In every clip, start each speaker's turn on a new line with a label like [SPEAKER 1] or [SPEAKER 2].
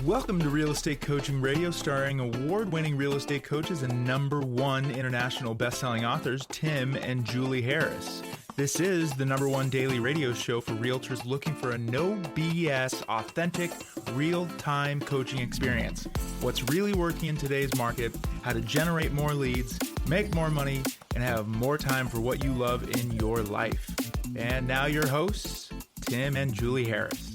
[SPEAKER 1] Welcome to Real Estate Coaching Radio, starring award-winning real estate coaches and #1 international best-selling authors, Tim and Julie Harris. This is the #1 daily radio show for realtors looking for a no BS, authentic, real-time coaching experience. What's really working in today's market, how to generate more leads, make more money, and have more time for what you love in your life. And now your hosts, Tim and Julie Harris.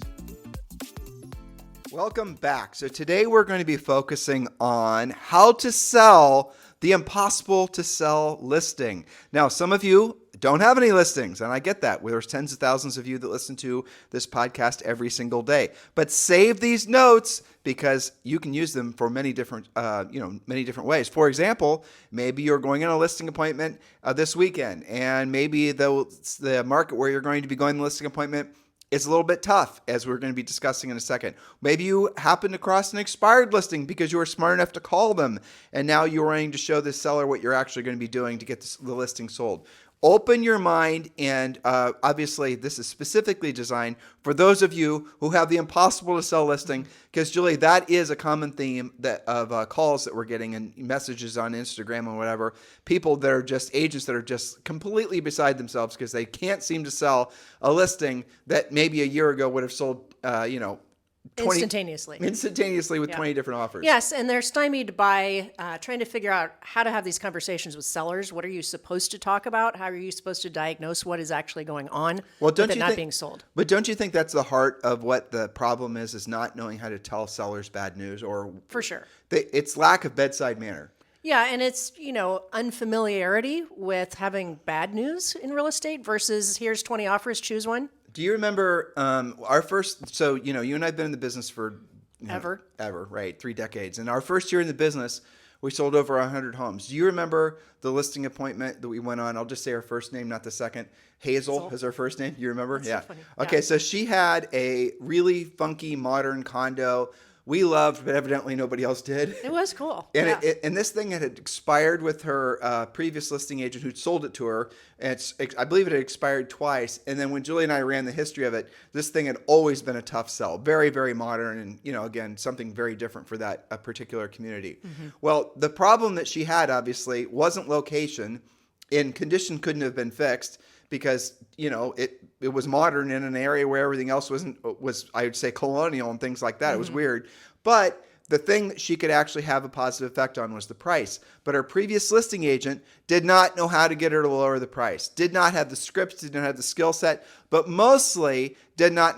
[SPEAKER 2] Welcome back. So today we're going to be focusing on how to sell the impossible to sell listing. Now, some of you don't have any listings, and I get that. There's tens of thousands of you that listen to this podcast every single day. But save these notes because you can use them for many different ways. For example, maybe you're going on a listing appointment this weekend, and maybe the market where you're going to be going on the listing appointment is a little bit tough, as we're going to be discussing in a second. Maybe you happen to cross an expired listing because you were smart enough to call them, and now you're wanting to show the seller what you're actually going to be doing to get the listing sold. Open your mind, and obviously this is specifically designed for those of you who have the impossible to sell listing, because Julie, that is a common theme of calls that we're getting and messages on Instagram and whatever. People that are just agents that are just completely beside themselves because they can't seem to sell a listing that maybe a year ago would have sold,
[SPEAKER 3] 20
[SPEAKER 2] with 20 different offers.
[SPEAKER 3] Yes, and they're stymied by trying to figure out how to have these conversations with sellers. What are you supposed to talk about? How are you supposed to diagnose what is actually going on with it not being sold?
[SPEAKER 2] But don't you think that's the heart of what the problem is not knowing how to tell sellers bad news? Or
[SPEAKER 3] For sure.
[SPEAKER 2] It's lack of bedside manner.
[SPEAKER 3] Yeah, and it's, unfamiliarity with having bad news in real estate versus here's 20 offers, choose one.
[SPEAKER 2] Do you remember our first, so, you and I have been in the business for
[SPEAKER 3] Ever,
[SPEAKER 2] right? 3 decades. And our first year in the business, we sold over 100 homes. Do you remember the listing appointment that we went on? I'll just say her first name, not the second. Hazel is her first name. You remember?
[SPEAKER 3] That's
[SPEAKER 2] Yeah.
[SPEAKER 3] So funny.
[SPEAKER 2] Okay,
[SPEAKER 3] Yeah.
[SPEAKER 2] so she had a really funky modern condo we loved, but evidently nobody else did.
[SPEAKER 3] It was cool.
[SPEAKER 2] And and this thing had expired with her previous listing agent who sold it to her. And I believe it had expired twice. And then when Julie and I ran the history of it, this thing had always been a tough sell. Very, very modern. And, again, something very different for that particular community. Mm-hmm. Well, the problem that she had, obviously, wasn't location, and condition couldn't have been fixed because, it was modern in an area where everything else was, I would say, colonial and things like that. Mm-hmm. It was weird. But the thing that she could actually have a positive effect on was the price. But her previous listing agent did not know how to get her to lower the price, did not have the scripts, did not have the skill set, but mostly did not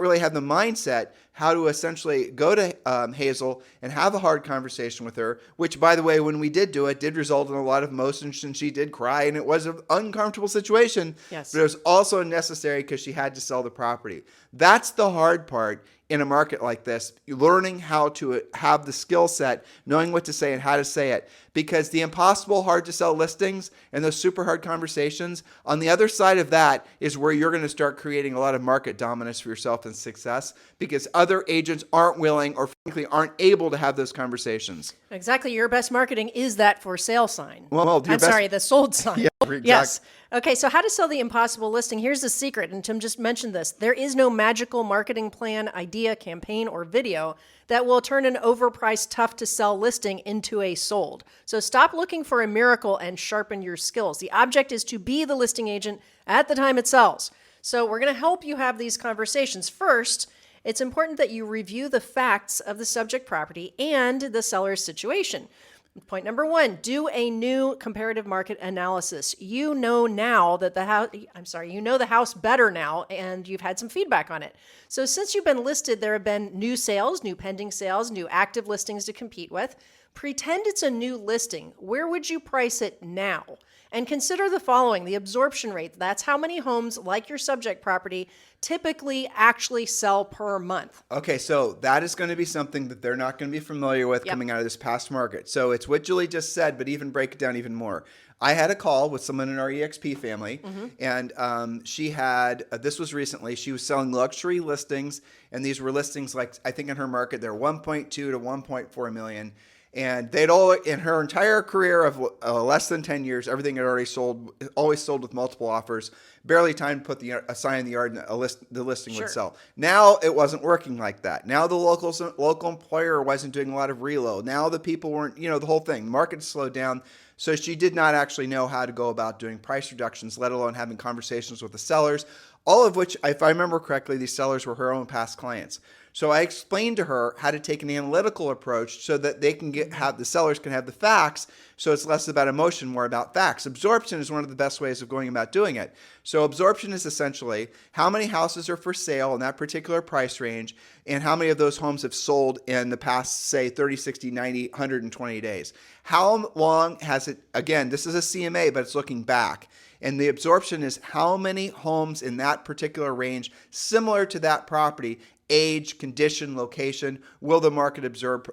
[SPEAKER 2] really have the mindset how to essentially go to Hazel and have a hard conversation with her, which, by the way, when we did do it, did result in a lot of emotions, and she did cry, and it was an uncomfortable situation.
[SPEAKER 3] Yes.
[SPEAKER 2] But it was also necessary because she had to sell the property. That's the hard part in a market like this, learning how to have the skill set, knowing what to say and how to say it. Because the impossible hard to sell listings and those super hard conversations, on the other side of that is where you're going to start creating a lot of market dominance for yourself and success, because other agents aren't willing or frankly aren't able to have those conversations.
[SPEAKER 3] Exactly. Your best marketing is that for sale sign.
[SPEAKER 2] The
[SPEAKER 3] sold sign.
[SPEAKER 2] Yeah, exactly.
[SPEAKER 3] Yes. Okay, so how to sell the impossible listing. Here's the secret, and Tim just mentioned this. There is no magical marketing plan, idea, campaign, or video that will turn an overpriced, tough-to-sell listing into a sold. So stop looking for a miracle and sharpen your skills. The object is to be the listing agent at the time it sells. So we're going to help you have these conversations. First, it's important that you review the facts of the subject property and the seller's situation. Point number 1, do a new comparative market analysis. You know the house better now, and you've had some feedback on it. So since you've been listed, there have been new sales, new pending sales, new active listings to compete with. Pretend it's a new listing. Where would you price it now? And consider the following: the absorption rate. That's how many homes, like your subject property, typically actually sell per month.
[SPEAKER 2] Okay, so that is going to be something that they're not going to be familiar with coming out of this past market. So it's what Julie just said, but even break it down even more. I had a call with someone in our EXP family, and she had, this was recently, she was selling luxury listings, and these were listings like, I think in her market, they're 1.2 to 1.4 million. And they'd all, in her entire career of less than 10 years, everything had already sold, always sold with multiple offers. Barely time to put a sign in the yard and the listing would sell. Now it wasn't working like that. Now the local employer wasn't doing a lot of reload. Now the people weren't, the whole thing. Market slowed down. So she did not actually know how to go about doing price reductions, let alone having conversations with the sellers, all of which, if I remember correctly, these sellers were her own past clients. So I explained to her how to take an analytical approach so that they can the sellers can have the facts. So it's less about emotion, more about facts. Absorption is one of the best ways of going about doing it. So absorption is essentially how many houses are for sale in that particular price range and how many of those homes have sold in the past, say, 30, 60, 90, 120 days. How long has it, again, this is a CMA, but it's looking back. And the absorption is how many homes in that particular range, similar to that property, age, condition, location, will the market absorb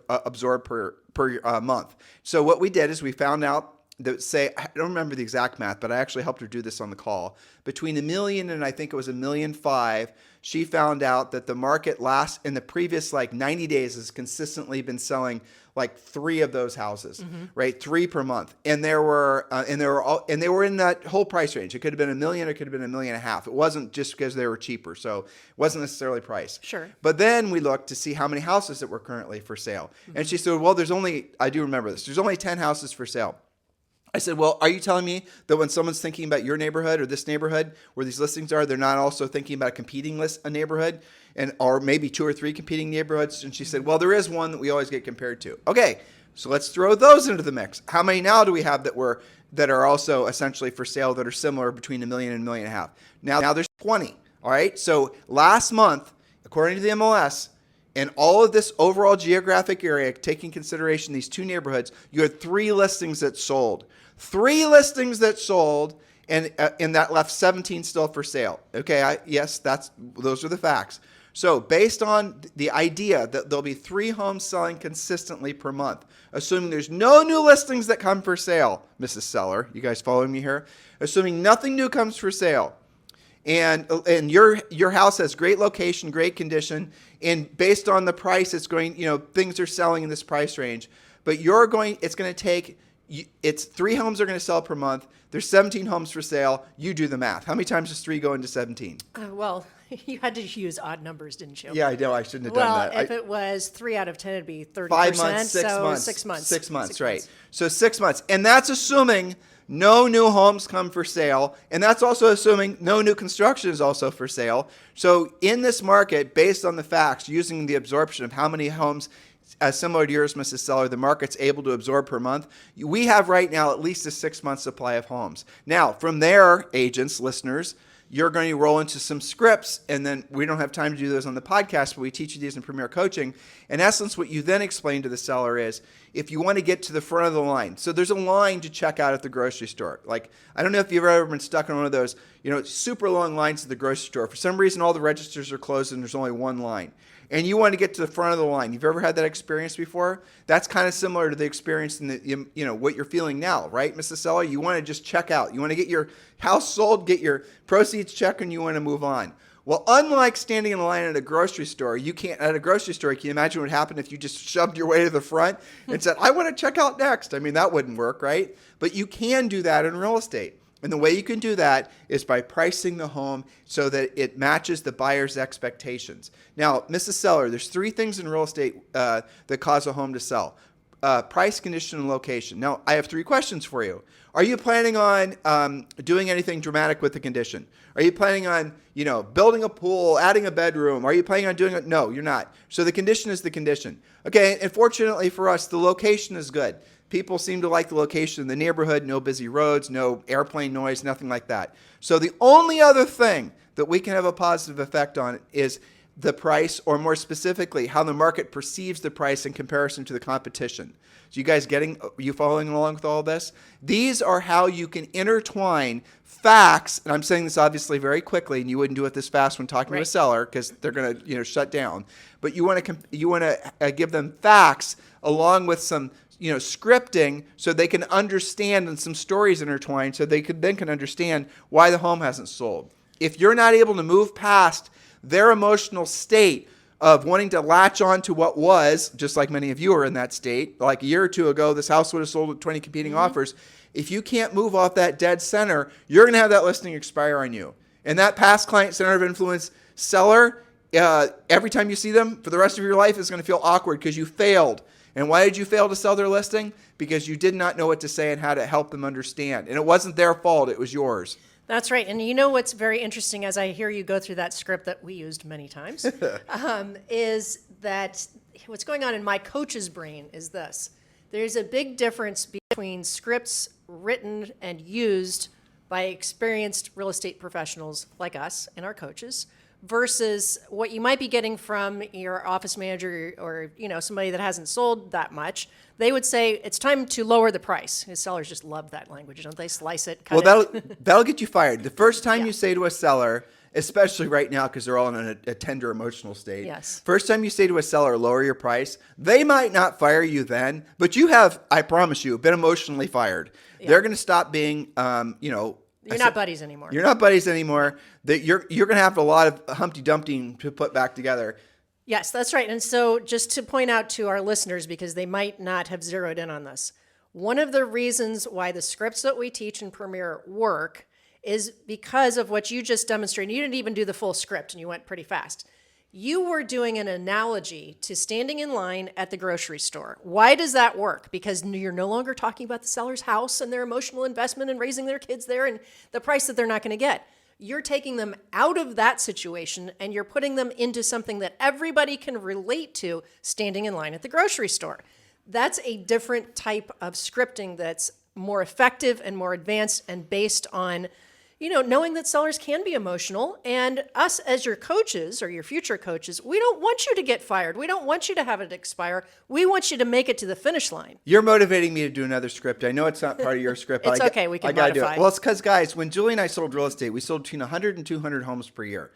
[SPEAKER 2] per month. So what we did is we found out that, say, I don't remember the exact math, but I actually helped her do this on the call. Between $1 million and I think it was $1.5 million, she found out that the market in the previous 90 days has consistently been selling like 3 of those houses, right? 3 per month. And they were in that whole price range. It could have been $1 million, it could have been $1.5 million. It wasn't just because they were cheaper. So it wasn't necessarily price.
[SPEAKER 3] Sure.
[SPEAKER 2] But then we looked to see how many houses that were currently for sale. And she said, well, I do remember this. There's only 10 houses for sale. I said, well, are you telling me that when someone's thinking about your neighborhood or this neighborhood where these listings are, they're not also thinking about a neighborhood or maybe 2 or 3 competing neighborhoods? And she said, well, there is one that we always get compared to. Okay, so let's throw those into the mix. How many now do we have that are also essentially for sale that are similar between $1 million and $1.5 million? Now there's 20. All right. So last month, according to the MLS, in all of this overall geographic area, taking consideration these 2 neighborhoods, you had 3 listings that sold. 3 listings that sold, and that left 17 still for sale. Okay, yes, those are the facts. So based on the idea that there'll be 3 homes selling consistently per month, assuming there's no new listings that come for sale, Mrs. Seller, you guys following me here? Assuming nothing new comes for sale, and your house has great location, great condition, and based on the price, it's going, things are selling in this price range, but it's going to take. It's 3 homes are going to sell per month. There's 17 homes for sale. You do the math. How many times does 3 go into 17?
[SPEAKER 3] Well, you had to use odd numbers, didn't you?
[SPEAKER 2] Yeah, I know. I shouldn't have done that.
[SPEAKER 3] Well, if it was 3 out of 10, it'd be 30%.
[SPEAKER 2] 5 months, 6 months.
[SPEAKER 3] 6 months.
[SPEAKER 2] 6 months, right. So 6 months. And that's assuming no new homes come for sale. And that's also assuming no new construction is also for sale. So in this market, based on the facts, using the absorption of how many homes similar to yours, Mrs. Seller, the market's able to absorb per month, we have right now at least a 6-month supply of homes. Now, from there, agents, listeners, you're going to roll into some scripts, and then we don't have time to do those on the podcast, but we teach you these in Premier Coaching. In essence, what you then explain to the seller is, if you want to get to the front of the line, so there's a line to check out at the grocery store. Like, I don't know if you've ever been stuck in one of those, super long lines at the grocery store. For some reason, all the registers are closed and there's only one line. And you want to get to the front of the line. You've ever had that experience before? That's kind of similar to the experience in the, what you're feeling now, right, Mrs. Seller? You want to just check out. You want to get your house sold, get your proceeds checked, and you want to move on. Well, unlike standing in a line at a grocery store, you can you imagine what happened if you just shoved your way to the front and said, I want to check out next? I mean, that wouldn't work, right? But you can do that in real estate. And the way you can do that is by pricing the home so that it matches the buyer's expectations. Now, Mrs. Seller, there's 3 things in real estate that cause a home to sell. Price, condition, and location. Now, I have 3 questions for you. Are you planning on doing anything dramatic with the condition? Are you planning on, building a pool, adding a bedroom? Are you planning on doing it? No, you're not. So the condition is the condition. Okay, and fortunately for us, the location is good. People seem to like the location in the neighborhood, no busy roads, no airplane noise, nothing like that. So the only other thing that we can have a positive effect on is the price, or more specifically, how the market perceives the price in comparison to the competition. So you following along with all this? These are how you can intertwine facts, and I'm saying this obviously very quickly, and you wouldn't do it this fast when talking to a seller because they're going to shut down. But you want to give them facts along with some scripting so they can understand, and some stories intertwined so they can understand why the home hasn't sold. If you're not able to move past their emotional state of wanting to latch on to what was, just like many of you are in that state. Like a year or two ago, this house would have sold with 20 competing offers. If you can't move off that dead center, you're going to have that listing expire on you. And that past client center of influence seller, every time you see them for the rest of your life is going to feel awkward because you failed. And why did you fail to sell their listing? Because you did not know what to say and how to help them understand. And it wasn't their fault, it was yours.
[SPEAKER 3] That's right. And you know what's very interesting as I hear you go through that script that we used many times is that what's going on in my coach's brain is this. There's a big difference between scripts written and used by experienced real estate professionals like us and our coaches versus what you might be getting from your office manager or somebody that hasn't sold that much. They would say it's time to lower the price. His sellers just love that language, don't they? Slice it, cut it.
[SPEAKER 2] That'll get you fired. The first time you say to a seller, especially right now because they're all in a tender emotional state.
[SPEAKER 3] Yes.
[SPEAKER 2] First time you say to a seller, lower your price, they might not fire you then, but you have, I promise you, been emotionally fired. Yeah. They're going to stop being,
[SPEAKER 3] You're not buddies anymore.
[SPEAKER 2] You're not buddies anymore. That you're going to have a lot of Humpty Dumpty to put back together.
[SPEAKER 3] Yes, that's right. And so just to point out to our listeners, because they might not have zeroed in on this, one of the reasons why the scripts that we teach in Premier work is because of what you just demonstrated. You didn't even do the full script and you went pretty fast. You were doing an analogy to standing in line at the grocery store. Why does that work? Because you're no longer talking about the seller's house and their emotional investment and raising their kids there and the price that they're not going to get. You're taking them out of that situation and you're putting them into something that everybody can relate to standing in line at the grocery store. That's a different type of scripting that's more effective and more advanced and based on knowing that sellers can be emotional, and us as your coaches or your future coaches, we don't want you to get fired. We don't want you to have it expire. We want you to make it to the finish line.
[SPEAKER 2] You're motivating me to do another script. I know it's not part of your script.
[SPEAKER 3] It's okay. We can
[SPEAKER 2] modify.
[SPEAKER 3] Do it.
[SPEAKER 2] Well, it's because, guys, when Julie and I sold real estate, we sold between 100 and 200 homes per year.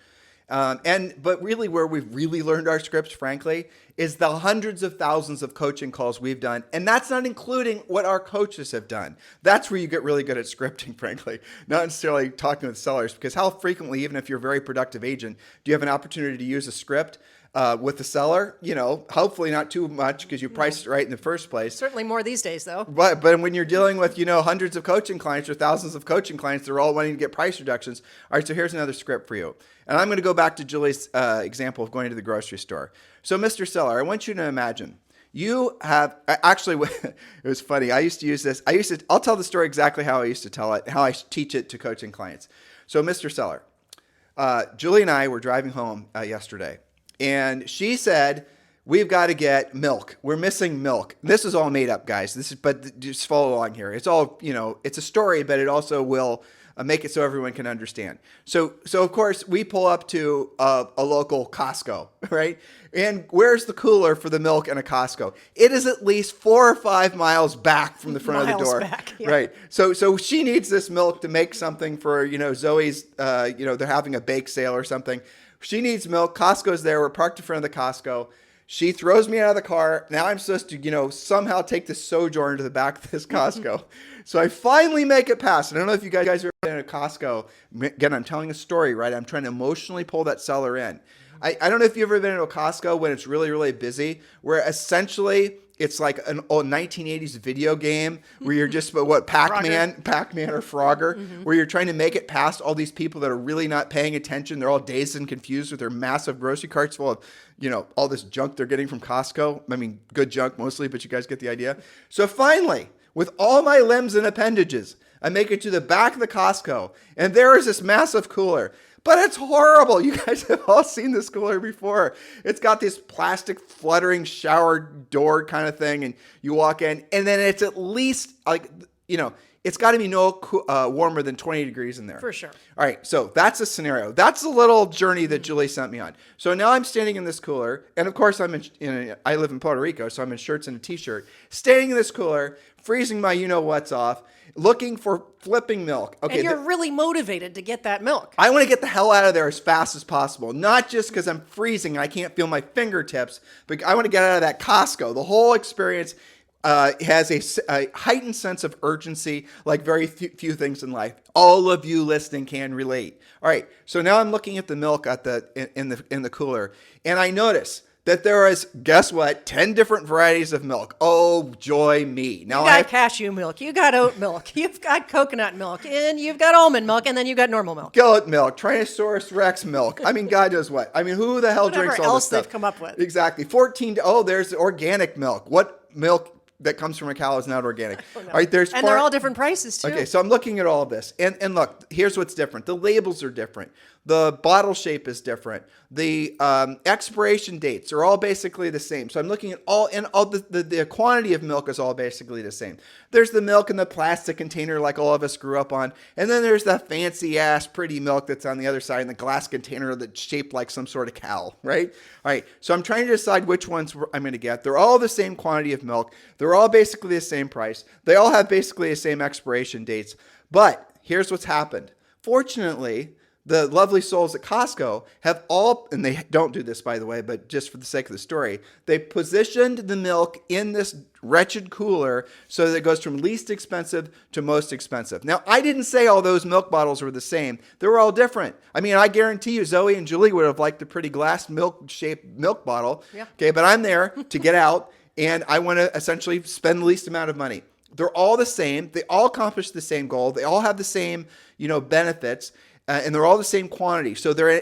[SPEAKER 2] But really where we've really learned our scripts, frankly, is the hundreds of thousands of coaching calls we've done. And that's not including what our coaches have done. That's where you get really good at scripting, frankly, not necessarily talking with sellers, because how frequently, even if you're a very productive agent, do you have an opportunity to use a script with the seller? Hopefully not too much because you priced it right in the first place.
[SPEAKER 3] Certainly more these days, though.
[SPEAKER 2] But when you're dealing with, hundreds of coaching clients or thousands of coaching clients, they're all wanting to get price reductions. All right, so here's another script for you. And I'm going to go back to Julie's example of going to the grocery store. So, Mr. Seller, I want you to imagine you have actually, it was funny. I used to use this. I'll tell the story exactly how I used to tell it, how I teach it to coaching clients. So, Mr. Seller, Julie and I were driving home yesterday, and she said, we've got to get milk. We're missing milk. This is all made up, guys. But just follow along here. It's all, it's a story, but it also will make it so everyone can understand. So of course, we pull up to a local Costco, right? And where's the cooler for the milk in a Costco? It is at least 4 or 5 miles back from the front of the door.
[SPEAKER 3] Back, yeah.
[SPEAKER 2] Right. So she needs this milk to make something for, Zoe's, they're having a bake sale or something. She needs milk. Costco's there. We're parked in front of the Costco. She throws me out of the car. Now I'm supposed to, somehow take this sojourn to the back of this Costco. So I finally make it past. I don't know if you guys are in a Costco. Again, I'm telling a story, right? I'm trying to emotionally pull that seller in. I don't know if you've ever been to a Costco when it's really, really busy, where essentially it's like an old 1980s video game where you're just, Pac-Man or Frogger, where you're trying to make it past all these people that are really not paying attention. They're all dazed and confused with their massive grocery carts full of, all this junk they're getting from Costco. I mean, good junk mostly, but you guys get the idea. So finally, with all my limbs and appendages, I make it to the back of the Costco, and there is this massive cooler. But it's horrible. You guys have all seen this cooler before. It's got this plastic fluttering shower door kind of thing, and you walk in, and then it's at least it's got to be warmer than 20 degrees in there.
[SPEAKER 3] For sure.
[SPEAKER 2] All right, so that's a scenario. That's the little journey that Julie sent me on. So now I'm standing in this cooler, and of course I live in Puerto Rico, so I'm in shirts and a t-shirt, standing in this cooler, freezing my you-know-what's off, looking for flipping milk. Okay,
[SPEAKER 3] and you're really motivated to get that milk.
[SPEAKER 2] I want to get the hell out of there as fast as possible. Not just because I'm freezing and I can't feel my fingertips, but I want to get out of that Costco. The whole experience, has a heightened sense of urgency, like very few things in life. All of you listening can relate. All right, so now I'm looking at the milk at in the cooler, and I notice that there is, guess what, 10 different varieties of milk. Oh, joy me. Now
[SPEAKER 3] You got cashew milk, you got oat milk, you've got coconut milk, and you've got almond milk, and then you've got normal milk.
[SPEAKER 2] goat milk, Tyrannosaurus Rex milk. I mean, God knows what. I mean, who the hell
[SPEAKER 3] Whatever
[SPEAKER 2] drinks all
[SPEAKER 3] else
[SPEAKER 2] this stuff?
[SPEAKER 3] they've come up with.
[SPEAKER 2] Exactly. There's organic milk. What milk that comes from a cow is not organic? All right,
[SPEAKER 3] They're all different prices too.
[SPEAKER 2] Okay, so I'm looking at all of this. And look, here's what's different. The labels are different. The bottle shape is different. The expiration dates are all basically the same. So I'm looking at all the quantity of milk is all basically the same. There's the milk in the plastic container like all of us grew up on. And then there's the fancy ass pretty milk that's on the other side in the glass container that's shaped like some sort of cow, right? All right, so I'm trying to decide which ones I'm going to get. They're all the same quantity of milk. They're all basically the same price. They all have basically the same expiration dates. But here's what's happened. Fortunately, the lovely souls at Costco have all, and they don't do this, by the way, but just for the sake of the story, they positioned the milk in this wretched cooler so that it goes from least expensive to most expensive. Now, I didn't say all those milk bottles were the same. They were all different. I mean, I guarantee you Zoe and Julie would have liked the pretty glass milk-shaped milk bottle. Yeah. Okay, but I'm there to get out, and I want to essentially spend the least amount of money. They're all the same. They all accomplish the same goal. They all have the same, benefits. And they're all the same quantity. So they're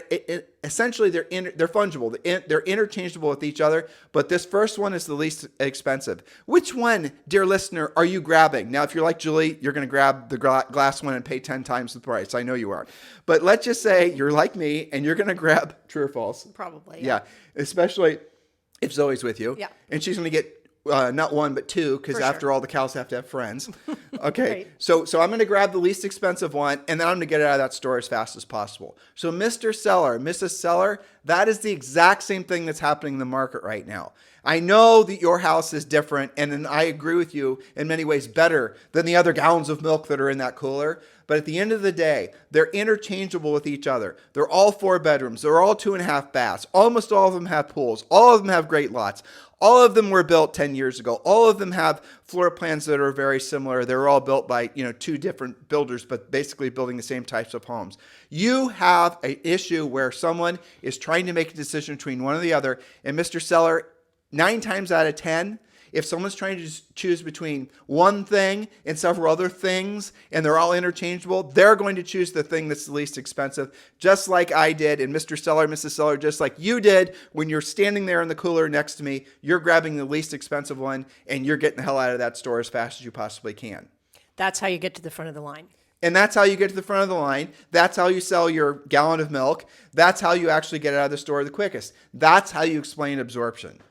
[SPEAKER 2] essentially they're fungible. They're interchangeable with each other. But this first one is the least expensive. Which one, dear listener, are you grabbing? Now, if you're like Julie, you're going to grab the glass one and pay 10 times the price. I know you are. But let's just say you're like me and you're going to grab, true or false?
[SPEAKER 3] Probably.
[SPEAKER 2] Yeah. Especially if Zoe's with you.
[SPEAKER 3] Yeah.
[SPEAKER 2] And she's going to get not one, but two, because after all, the cows have to have friends. Okay,
[SPEAKER 3] Right.
[SPEAKER 2] so I'm going to grab the least expensive one, and then I'm going to get it out of that store as fast as possible. So Mr. Seller, Mrs. Seller, that is the exact same thing that's happening in the market right now. I know that your house is different, and I agree with you in many ways better than the other gallons of milk that are in that cooler. But at the end of the day, they're interchangeable with each other. They're all 4 bedrooms. They're all 2.5 baths. Almost all of them have pools. All of them have great lots. All of them were built 10 years ago. All of them have floor plans that are very similar. They're all built by, 2 different builders, but basically building the same types of homes. You have an issue where someone is trying to make a decision between one or the other, and Mr. Seller, 9 times out of 10, if someone's trying to choose between one thing and several other things, and they're all interchangeable, they're going to choose the thing that's the least expensive, just like I did, and Mr. Seller, Mrs. Seller, just like you did when you're standing there in the cooler next to me. You're grabbing the least expensive one, and you're getting the hell out of that store as fast as you possibly can.
[SPEAKER 3] That's how you get to the front of the line.
[SPEAKER 2] And that's how you get to the front of the line. That's how you sell your gallon of milk. That's how you actually get it out of the store the quickest. That's how you explain absorption.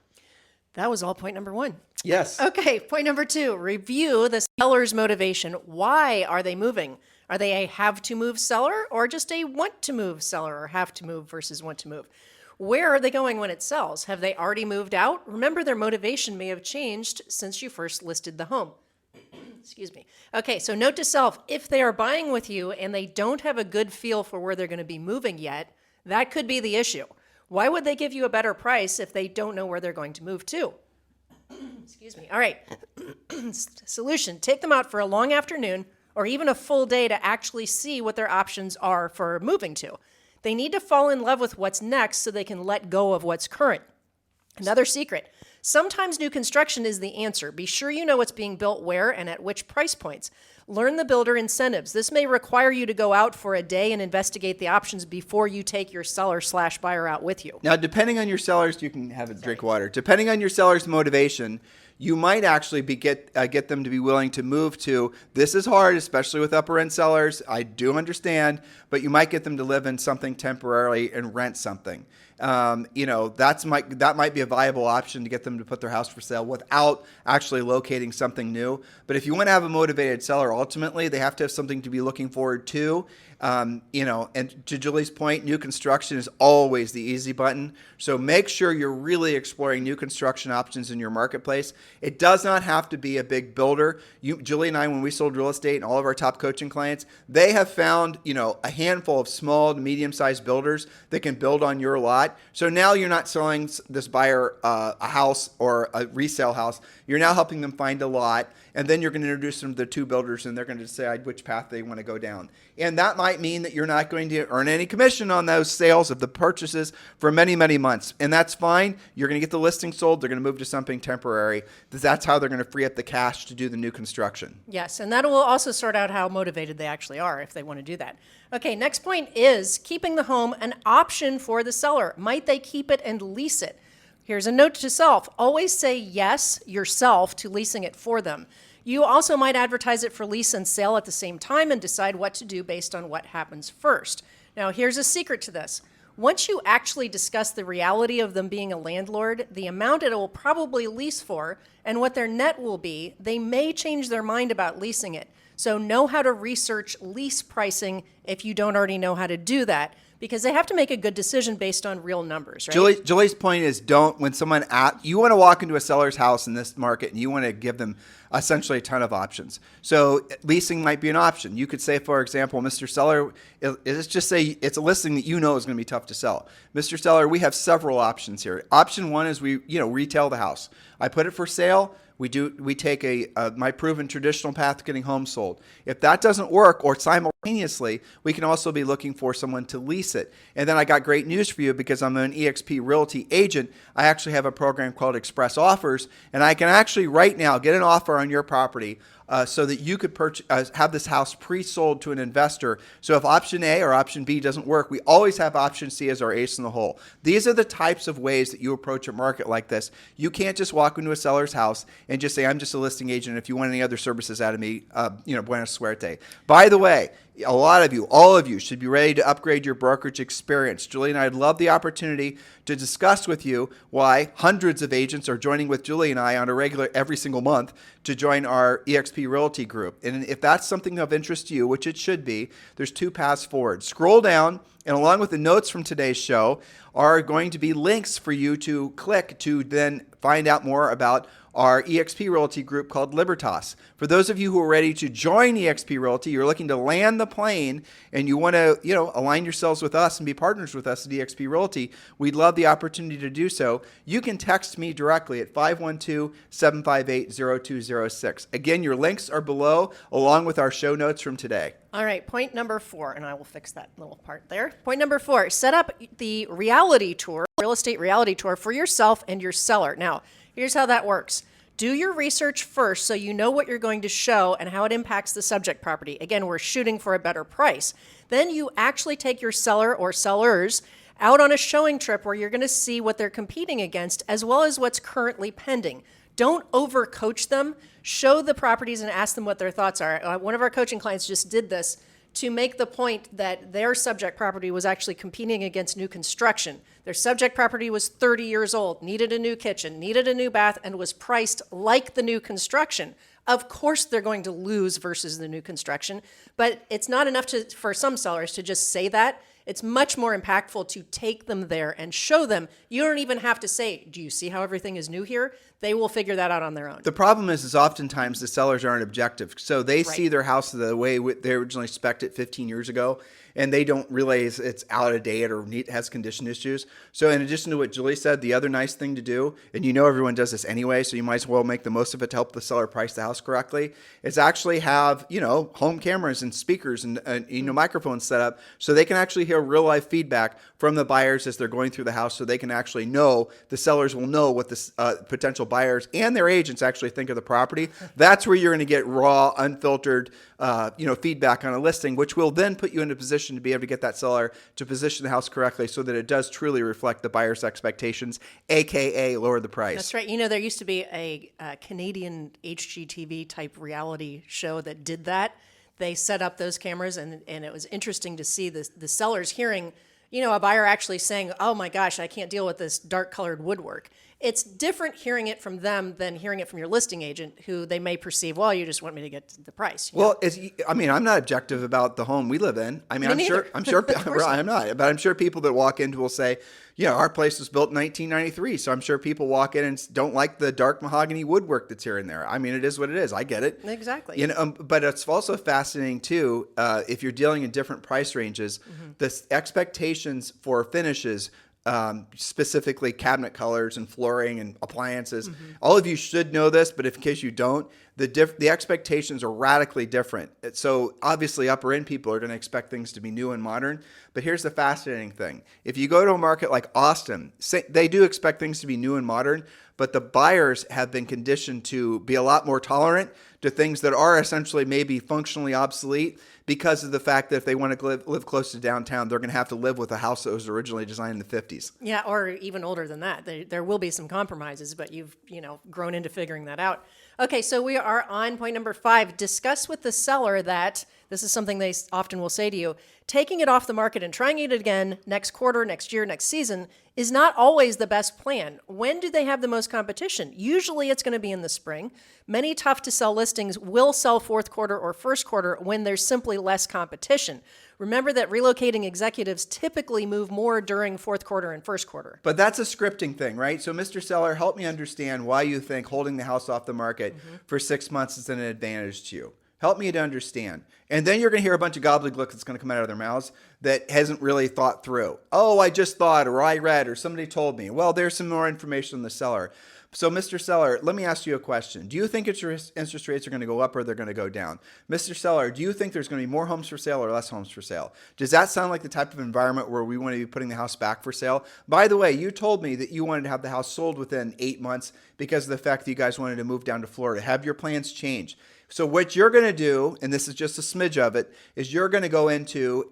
[SPEAKER 3] That was all point number 1.
[SPEAKER 2] Yes.
[SPEAKER 3] Okay, point number 2, review the seller's motivation. Why are they moving? Are they a have to move seller or just a want to move seller, or have to move versus want to move? Where are they going when it sells? Have they already moved out? Remember, their motivation may have changed since you first listed the home. Excuse me. Okay, so note to self, if they are buying with you and they don't have a good feel for where they're going to be moving yet, that could be the issue. Why would they give you a better price if they don't know where they're going to move to? Excuse me. All right. Solution. Take them out for a long afternoon or even a full day to actually see what their options are for moving to. They need to fall in love with what's next so they can let go of what's current. Another secret. Sometimes new construction is the answer. Be sure you know what's being built where and at which price points. Learn the builder incentives. This may require you to go out for a day and investigate the options before you take your seller/buyer out with you.
[SPEAKER 2] Now, depending on your seller's, you can have a drink water. Depending on your seller's motivation, you might actually get them to be willing to move to, this is hard, especially with upper end sellers. I do understand, but you might get them to live in something temporarily and rent something. That might be a viable option to get them to put their house for sale without actually locating something new. But if you want to have a motivated seller, ultimately they have to have something to be looking forward to. And to Julie's point, new construction is always the easy button. So make sure you're really exploring new construction options in your marketplace. It does not have to be a big builder. Julie and I, when we sold real estate and all of our top coaching clients, they have found, a handful of small to medium-sized builders that can build on your lot. So now you're not selling this buyer a house or a resale house. You're now helping them find a lot, and then you're going to introduce them to the two builders, and they're going to decide which path they want to go down. And that might mean that you're not going to earn any commission on those sales of the purchases for many, many months. And that's fine. You're going to get the listing sold. They're going to move to something temporary. That's how they're going to free up the cash to do the new construction.
[SPEAKER 3] Yes, and that will also sort out how motivated they actually are if they want to do that. Okay, next point is keeping the home an option for the seller. Might they keep it and lease it? Here's a note to self. Always say yes yourself to leasing it for them. You also might advertise it for lease and sale at the same time and decide what to do based on what happens first. Now, here's a secret to this. Once you actually discuss the reality of them being a landlord, the amount it will probably lease for, and what their net will be, they may change their mind about leasing it. So know how to research lease pricing if you don't already know how to do that, because they have to make a good decision based on real numbers, right?
[SPEAKER 2] Julie's point is when someone you want to walk into a seller's house in this market and you want to give them essentially a ton of options. So leasing might be an option. You could say, for example, Mr. Seller, let's just say it's a listing that is going to be tough to sell. Mr. Seller, we have several options here. Option one is we retail the house. I put it for sale. We take my proven traditional path to getting homes sold. If that doesn't work, or simultaneously, we can also be looking for someone to lease it. And then I got great news for you, because I'm an eXp Realty agent. I actually have a program called Express Offers, and I can actually right now get an offer on your property so that you could have this house pre-sold to an investor. So if option A or option B doesn't work, we always have option C as our ace in the hole. These are the types of ways that you approach a market like this. You can't just walk into a seller's house and just say, I'm just a listing agent. If you want any other services out of me, buena suerte. By the way, all of you should be ready to upgrade your brokerage experience. Julie and I would love the opportunity to discuss with you why hundreds of agents are joining with Julie and I on a regular every single month to join our eXp Realty group. And if that's something of interest to you, which it should be, there's two paths forward. Scroll down, and along with the notes from today's show are going to be links for you to click to then find out more about our eXp Realty group called Libertas. For those of you who are ready to join eXp Realty, you're looking to land the plane and you want to, align yourselves with us and be partners with us at eXp Realty, we'd love the opportunity to do so. You can text me directly at 512-758-0206. Again, your links are below, along with our show notes from today.
[SPEAKER 3] All right, point number 4, and I will fix that little part there. Point number 4, set up the reality tour, real estate reality tour for yourself and your seller. Now, here's how that works. Do your research first so you know what you're going to show and how it impacts the subject property. Again, we're shooting for a better price. Then you actually take your seller or sellers out on a showing trip where you're going to see what they're competing against as well as what's currently pending. Don't overcoach them. Show the properties and ask them what their thoughts are. One of our coaching clients just did this to make the point that their subject property was actually competing against new construction. Their subject property was 30 years old, needed a new kitchen, needed a new bath, and was priced like the new construction. Of course, they're going to lose versus the new construction, but it's not enough for some sellers to just say that. It's much more impactful to take them there and show them. You don't even have to say, do you see how everything is new here? They will figure that out on their own.
[SPEAKER 2] The problem is oftentimes the sellers aren't objective. So they see their house the way they originally spec'd it 15 years ago, and they don't realize it's out of date or has condition issues. So in addition to what Julie said, the other nice thing to do, and everyone does this anyway, so you might as well make the most of it to help the seller price the house correctly, is actually have, home cameras and speakers and microphones set up so they can actually hear real life feedback from the buyers as they're going through the house, so they can actually know, the sellers will know what the potential buyers and their agents actually think of the property. That's where you're going to get raw, unfiltered, feedback on a listing, which will then put you in a position to be able to get that seller to position the house correctly so that it does truly reflect the buyer's expectations, aka lower the price.
[SPEAKER 3] That's right. There used to be a Canadian HGTV type reality show that did that. They set up those cameras, and it was interesting to see the sellers hearing, a buyer actually saying, oh my gosh, I can't deal with this dark colored woodwork. It's different hearing it from them than hearing it from your listing agent, who they may perceive, well, you just want me to get the price.
[SPEAKER 2] Well, I'm not objective about the home we live in. I mean,
[SPEAKER 3] Me neither.
[SPEAKER 2] I'm sure,
[SPEAKER 3] course
[SPEAKER 2] I'm not, but I'm sure people that walk in will say, our place was built in 1993. So I'm sure people walk in and don't like the dark mahogany woodwork that's here and there. I mean, it is what it is. I get it.
[SPEAKER 3] Exactly.
[SPEAKER 2] But it's also fascinating too, if you're dealing in different price ranges, the expectations for finishes, specifically cabinet colors and flooring and appliances. All of you should know this, but in case you don't, the expectations are radically different. So obviously upper end people are going to expect things to be new and modern. But here's the fascinating thing. If you go to a market like Austin, they do expect things to be new and modern, but the buyers have been conditioned to be a lot more tolerant to things that are essentially maybe functionally obsolete, because of the fact that if they want to live close to downtown, they're going to have to live with a house that was originally designed in the 50s.
[SPEAKER 3] Yeah, or even older than that. There will be some compromises, but you've grown into figuring that out. Okay, so we are on point number 5. Discuss with the seller that, this is something they often will say to you, taking it off the market and trying it again next quarter, next year, next season is not always the best plan. When do they have the most competition? Usually it's going to be in the spring. Many tough to sell listings will sell fourth quarter or first quarter when there's simply less competition. Remember that relocating executives typically move more during fourth quarter and first quarter.
[SPEAKER 2] But that's a scripting thing, right? So, Mr. Seller, help me understand why you think holding the house off the market for 6 months is an advantage to you. Help me to understand. And then you're going to hear a bunch of gobbledygook that's going to come out of their mouths that hasn't really thought through. Oh, I just thought, or I read, or somebody told me. Well, there's some more information on the seller. So, Mr. Seller, let me ask you a question. Do you think interest rates are going to go up or they're going to go down? Mr. Seller, do you think there's going to be more homes for sale or less homes for sale? Does that sound like the type of environment where we want to be putting the house back for sale? By the way, you told me that you wanted to have the house sold within 8 months because of the fact that you guys wanted to move down to Florida. Have your plans changed? So what you're going to do, and this is just a smidge of it, is you're going to go into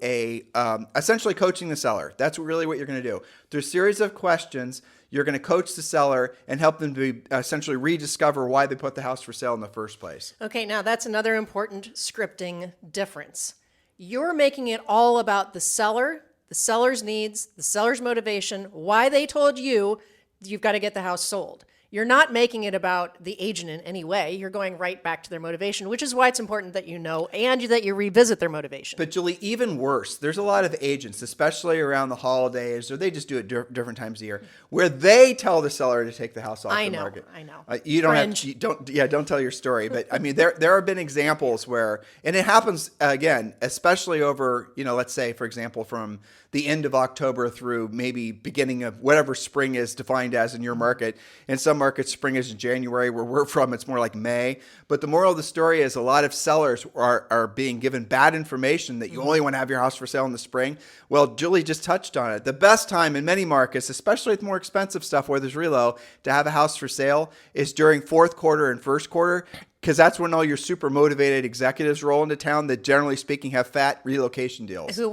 [SPEAKER 2] essentially coaching the seller. That's really what you're going to do. Through a series of questions, you're going to coach the seller and help them to essentially rediscover why they put the house for sale in the first place.
[SPEAKER 3] Okay, now that's another important scripting difference. You're making it all about the seller, the seller's needs, the seller's motivation, why they told you you've got to get the house sold. You're not making it about the agent in any way. You're going right back to their motivation, which is why it's important that you know and that you revisit their motivation.
[SPEAKER 2] But Julie, even worse, there's a lot of agents, especially around the holidays, or they just do it different times of year, where they tell the seller to take the house off the market.
[SPEAKER 3] I know.
[SPEAKER 2] You don't don't tell your story. But I mean, there have been examples where, and it happens again, especially over, let's say, for example, from the end of October through maybe beginning of whatever spring is defined as in your market. In some markets, spring is in January. Where we're from, it's more like May. But the moral of the story is a lot of sellers are being given bad information that you only want to have your house for sale in the spring. Well, Julie just touched on it. The best time in many markets, especially with more expensive stuff where there's relo, to have a house for sale is during fourth quarter and first quarter, because that's when all your super motivated executives roll into town that, generally speaking, have fat relocation deals.
[SPEAKER 3] Who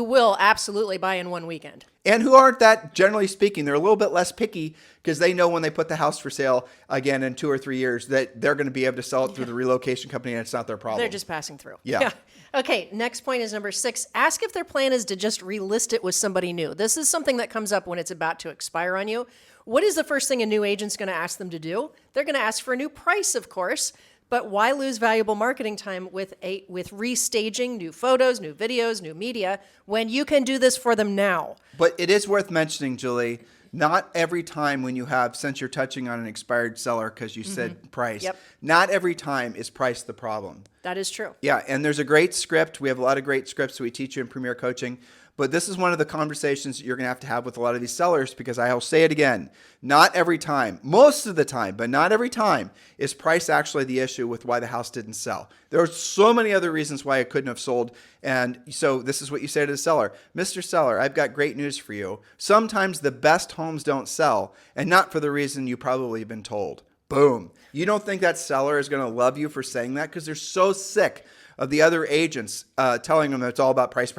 [SPEAKER 3] will absolutely buy in one weekend.
[SPEAKER 2] And who aren't that, generally speaking, they're a little bit less picky because they know when they put the house for sale again in 2 or 3 years that they're going to be able to sell it through the relocation company and it's not their problem.
[SPEAKER 3] They're just passing through.
[SPEAKER 2] Yeah.
[SPEAKER 3] Okay, next point is number 6. Ask if their plan is to just relist it with somebody new. This is something that comes up when it's about to expire on you. What is the first thing a new agent's going to ask them to do? They're going to ask for a new price, of course. But why lose valuable marketing time with restaging new photos, new videos, new media when you can do this for them now?
[SPEAKER 2] But it is worth mentioning, Julie, not every time when you have, since you're touching on an expired seller because you said price, not every time is price the problem.
[SPEAKER 3] That is true.
[SPEAKER 2] Yeah, and there's a great script. We have a lot of great scripts that we teach you in Premier Coaching. But this is one of the conversations that you're going to have with a lot of these sellers, because I'll say it again, not every time, most of the time, but not every time is price actually the issue with why the house didn't sell. There are so many other reasons why it couldn't have sold. And so this is what you say to the seller. Mr. Seller, I've got great news for you. Sometimes the best homes don't sell, and not for the reason you probably have been told. Boom. You don't think that seller is going to love you for saying that because they're so sick of the other agents telling them that it's all about price,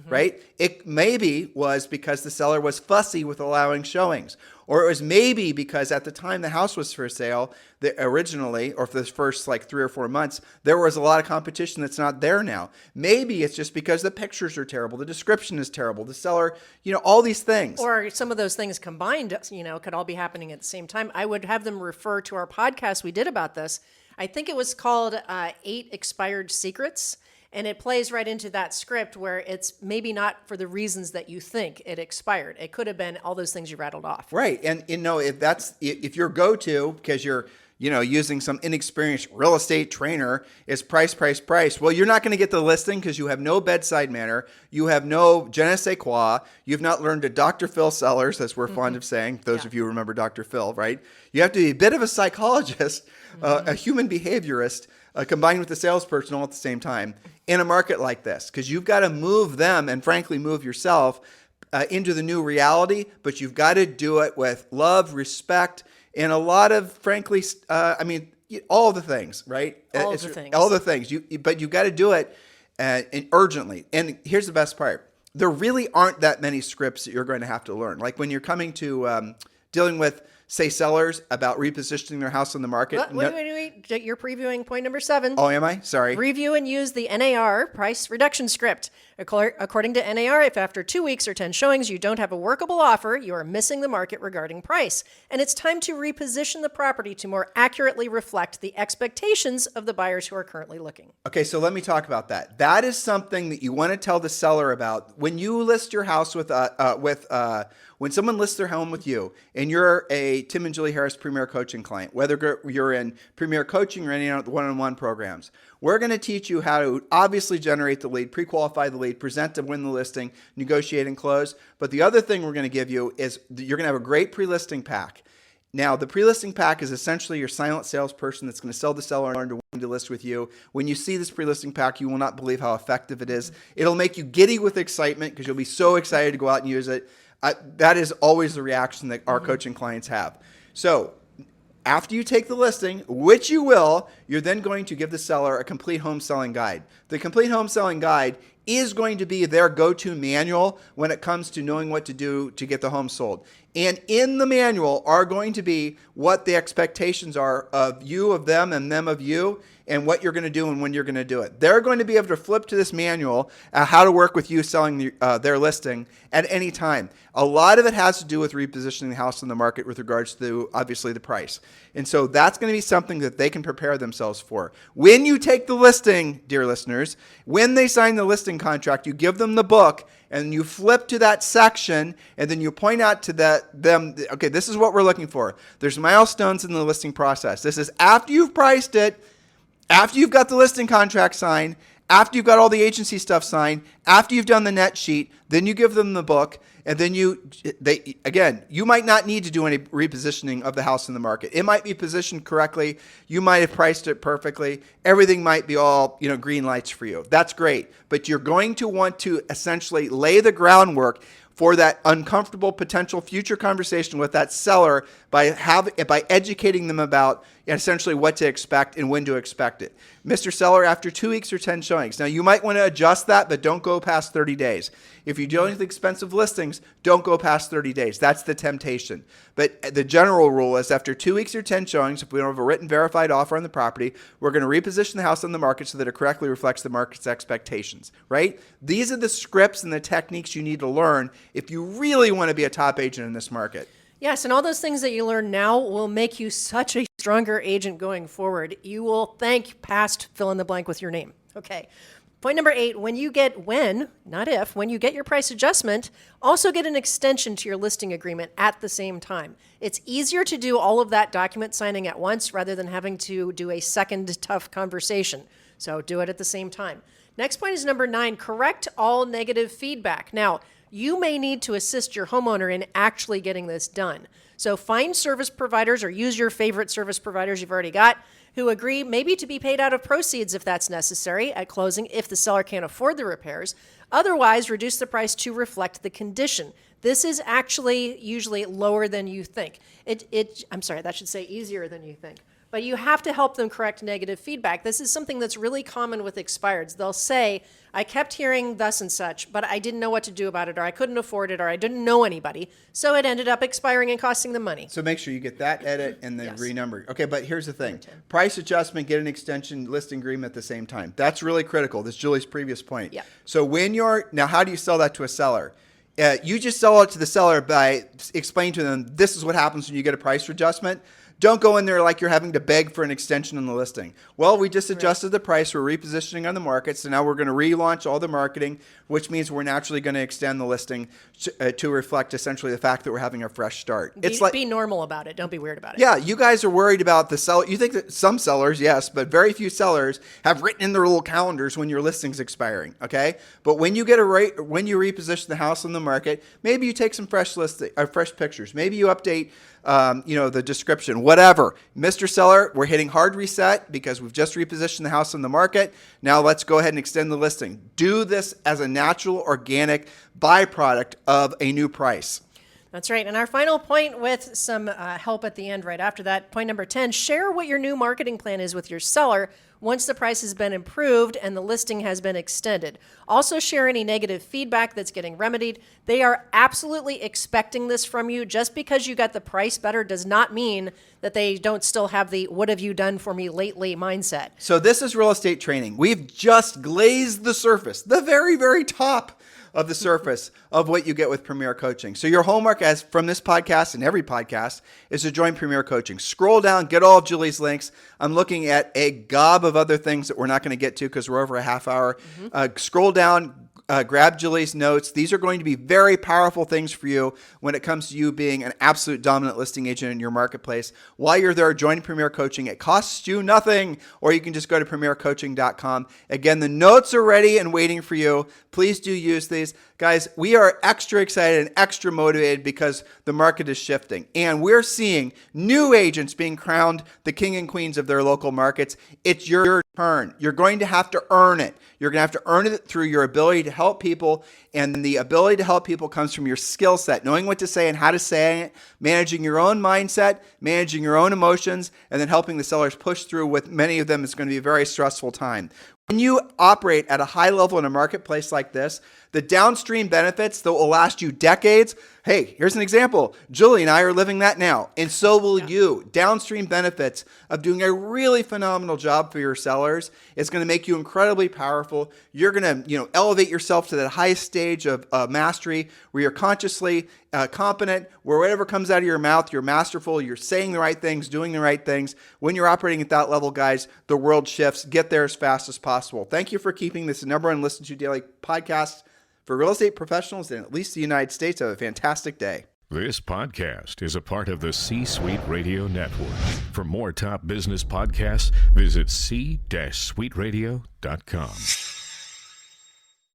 [SPEAKER 2] right? It maybe was because the seller was fussy with allowing showings, Or it was maybe because at the time the house was for sale, originally, or for the first like 3 or 4 months, there was a lot of competition that's not there now. Maybe it's just because the pictures are terrible, the description is terrible, the seller, all these things.
[SPEAKER 3] Or some of those things combined, could all be happening at the same time. I would have them refer to our podcast we did about this. I think it was called 8 Expired Secrets. And it plays right into that script where it's maybe not for the reasons that you think it expired. It could have been all those things you rattled off.
[SPEAKER 2] Right. And if your go-to, because you're using some inexperienced real estate trainer, is price. Well, you're not going to get the listing because you have no bedside manner. You have no je ne sais quoi. You've not learned to Dr. Phil Sellers, as we're fond of saying. Those of you who remember Dr. Phil, right? You have to be a bit of a psychologist, a human behaviorist, combined with the salesperson all at the same time in a market like this, because you've got to move them and frankly move yourself into the new reality, but you've got to do it with love, respect, and a lot of, frankly, all the things, right?
[SPEAKER 3] All the things.
[SPEAKER 2] All the things. But you've got to do it urgently. And here's the best part. There really aren't that many scripts that you're going to have to learn. Like when you're coming to dealing with, say, sellers about repositioning their house on the market.
[SPEAKER 3] Wait. You're previewing point number 7.
[SPEAKER 2] Oh, am I? Sorry.
[SPEAKER 3] Review and use the NAR price reduction script. According to NAR, if after 2 weeks or 10 showings you don't have a workable offer, you are missing the market regarding price. And it's time to reposition the property to more accurately reflect the expectations of the buyers who are currently looking.
[SPEAKER 2] Okay, so let me talk about that. That is something that you want to tell the seller about. When you list your house when someone lists their home with you and you're a Tim and Julie Harris Premier Coaching client, whether you're in Premier Coaching or any of the one-on-one programs, we're going to teach you how to obviously generate the lead, pre-qualify the lead, present to win the listing, negotiate and close. But the other thing we're going to give you is you're going to have a great pre-listing pack. Now, the pre-listing pack is essentially your silent salesperson that's going to sell the seller into wanting to list with you. When you see this pre-listing pack, you will not believe how effective it is. It'll make you giddy with excitement because you'll be so excited to go out and use it. That is always the reaction that our coaching clients have. So after you take the listing, which you will, you're then going to give the seller a complete home selling guide. The complete home selling guide is going to be their go-to manual when it comes to knowing what to do to get the home sold. And in the manual are going to be what the expectations are of you, of them, and them of you, and what you're going to do and when you're going to do it. They're going to be able to flip to this manual how to work with you selling their listing at any time. A lot of it has to do with repositioning the house in the market with regards to, obviously, the price. And so that's going to be something that they can prepare themselves for. When you take the listing, dear listeners, when they sign the listing contract, you give them the book and you flip to that section and then you point out to them, okay, this is what we're looking for. There's milestones in the listing process. This is after you've priced it, after you've got the listing contract signed, after you've got all the agency stuff signed, after you've done the net sheet, then you give them the book, and then you might not need to do any repositioning of the house in the market. It might be positioned correctly. You might have priced it perfectly. Everything might be all, green lights for you. That's great. But you're going to want to essentially lay the groundwork for that uncomfortable potential future conversation with that seller by educating them about essentially what to expect and when to expect it. Mr. Seller, after 2 weeks or 10 showings. Now, you might want to adjust that, but don't go past 30 days. If you're dealing with expensive listings, don't go past 30 days. That's the temptation. But the general rule is after 2 weeks or 10 showings, if we don't have a written verified offer on the property, we're going to reposition the house on the market so that it correctly reflects the market's expectations, right? These are the scripts and the techniques you need to learn if you really want to be a top agent in this market.
[SPEAKER 3] Yes, and all those things that you learn now will make you such a stronger agent going forward. You will thank past fill in the blank with your name. Okay. Point number 8, when you get your price adjustment, also get an extension to your listing agreement at the same time. It's easier to do all of that document signing at once rather than having to do a second tough conversation. So do it at the same time. Next point is number 9, correct all negative feedback. Now, you may need to assist your homeowner in actually getting this done. So find service providers or use your favorite service providers you've already got who agree maybe to be paid out of proceeds if that's necessary at closing if the seller can't afford the repairs. Otherwise, reduce the price to reflect the condition. This is actually usually lower than you think. That should say easier than you think. but you have to help them correct negative feedback. This is something that's really common with expireds. They'll say, I kept hearing thus and such, but I didn't know what to do about it, or I couldn't afford it, or I didn't know anybody. So it ended up expiring and costing them money.
[SPEAKER 2] So make sure you get that edit and then
[SPEAKER 3] Yes.
[SPEAKER 2] renumber. Okay, but here's the thing. Price adjustment, get an extension listing agreement at the same time. That's really critical. This is Julie's previous point.
[SPEAKER 3] Yeah.
[SPEAKER 2] So now how do you sell that to a seller? You just sell it to the seller by explaining to them, this is what happens when you get a price adjustment. Don't go in there like you're having to beg for an extension on the listing. Well, we just adjusted the price. We're repositioning on the market. So now we're going to relaunch all the marketing, which means we're naturally going to extend the listing to reflect essentially the fact that we're having a fresh start.
[SPEAKER 3] Be normal about it. Don't be weird about it.
[SPEAKER 2] Yeah, you guys are worried about the seller. You think that some sellers, yes, but very few sellers have written in their little calendars when your listing's expiring. Okay, but when you when you reposition the house on the market, maybe you take some fresh pictures. Maybe you update, the description, whatever. Mr. Seller, we're hitting hard reset because we've just repositioned the house on the market. Now let's go ahead and extend the listing. Do this as a natural, organic byproduct of a new price.
[SPEAKER 3] That's right. And our final point, with some help at the end right after that, point number 10, share what your new marketing plan is with your seller once the price has been improved and the listing has been extended. Also share any negative feedback that's getting remedied. They are absolutely expecting this from you. Just because you got the price better does not mean that they don't still have the what have you done for me lately mindset.
[SPEAKER 2] So this is real estate training. We've just glazed the surface, the very, very top of the surface of what you get with Premier Coaching. So your homework from this podcast and every podcast is to join Premier Coaching. Scroll down, get all of Julie's links. I'm looking at a gob of other things that we're not going to get to because we're over a half hour. Scroll down, grab Julie's notes. These are going to be very powerful things for you when it comes to you being an absolute dominant listing agent in your marketplace. While you're there, join Premier Coaching. It costs you nothing, or you can just go to premiercoaching.com. Again, the notes are ready and waiting for you. Please do use these. Guys, we are extra excited and extra motivated because the market is shifting, and we're seeing new agents being crowned the king and queens of their local markets. It's your turn. You're going to have to earn it. You're going to have to earn it through your ability to help people, and the ability to help people comes from your skill set, knowing what to say and how to say it, managing your own mindset, managing your own emotions, and then helping the sellers push through with many of them is going to be a very stressful time. When you operate at a high level in a marketplace like this, the downstream benefits that will last you decades. Hey, here's an example. Julie and I are living that now, and so will you. Downstream benefits of doing a really phenomenal job for your sellers is going to make you incredibly powerful. You're going to, elevate yourself to that highest stage of mastery where you're consciously competent, where whatever comes out of your mouth, you're masterful, you're saying the right things, doing the right things. When you're operating at that level, guys, the world shifts. Get there as fast as possible. Thank you for keeping this the number one listen to daily podcast for real estate professionals in at least the United States. Have a fantastic day.
[SPEAKER 4] This podcast is a part of the C-Suite Radio Network. For more top business podcasts, visit c-suiteradio.com.